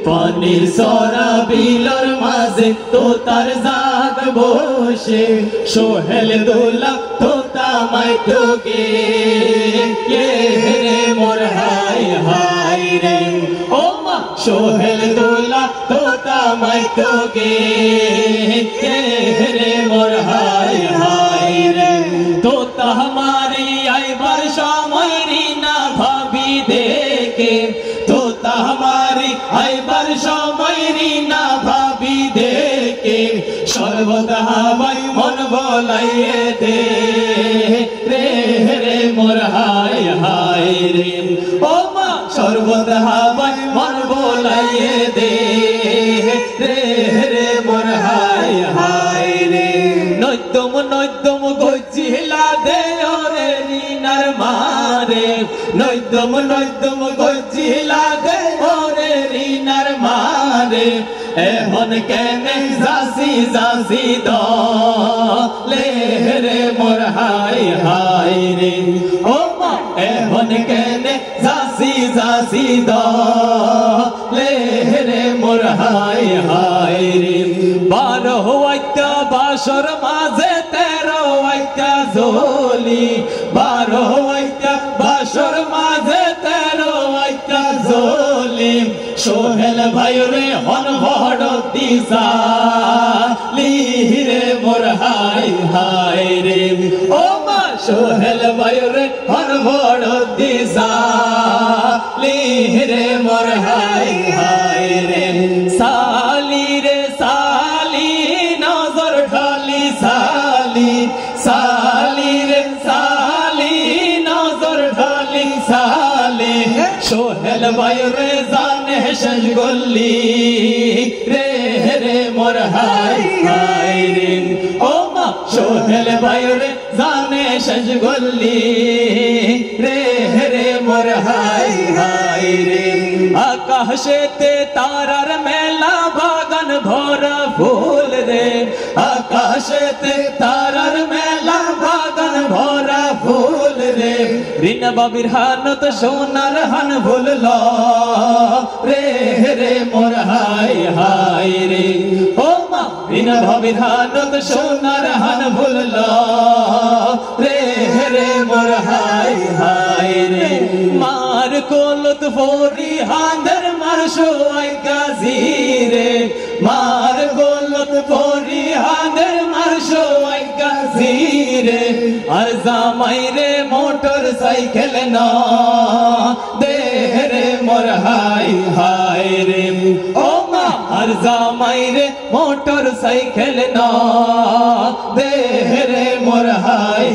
পানির সরা বিলর মাঝে তোতার জাগ বসে সোহেল দোলা তোতা মাইটোকে রে মোর হাই হাই রে ও মা সোহেল দোলা তোতা মাইটোকে রে মোর হাই হাই রে তোতা हमारी आइबर समय रीना भाभी देखे তোতা हमारी आइबर समय रीना भाभी देखे सर्वदा हवाई मन बोलाइए दे रे रे मोर हाय हाय रे ओ मा सर्वदा हवाई मन बोलाइए दे रे रे मोर हाय हाय रे নয়দম গজিলা দে ওরে রিনার মারে নয়দম গজিলা দে ওরে রিনার মারে এখন কেনে যাসি যাসি দলে রে মোর হাই হাই রে ও মা এখন কেনে যাসি যাসি দলে রে মোর হাই হাই রে 12 আইতা বাসর মাঝে 13 আইতা জলি 12 আইতা বাসর মাঝে 13 আইতা জলি সোহেল ভাই রে হন বড় দিশা লিরে মোর হাই হাই রে ও মা সোহেল ভাই রে হন বড় দিশা লিরে মোর হাই হাই রে সালি রে সালি নজর ঢালি সালি সালি রে সালি নজর ঢালি সালি সোহেল ভাই রে জানে শেষ গল্লি রে রে মোর হাই হাই রে ও মা সোহেল ভাই রে জানে শেষ গল্লি রে রে মোর হাই হাই রে আকাশেতে তারার মেলা বাগান ভরা ফুল রে আকাশেতে তারার মেলা বাগান ভরা ফুল রে রিনা বাবির হানত সোনার হান ভুলল রে রে মোর হাই হাই রে ও মা রিনা বাবির হানত সোনার হান ভুলল রে রে মোর হাই হাই রে মার কোলত ফোরি হাঁদের মার সোয়াই গাজি রে মার কোলত ফোরি হাঁদের মার সোয়াই গাজি রে আর জামাই রে মোটর সাইকেল না দে রে মোর হাই হাই রে ও মা আর জামাই রে মোটর সাইকেল না দে রে মোর হাই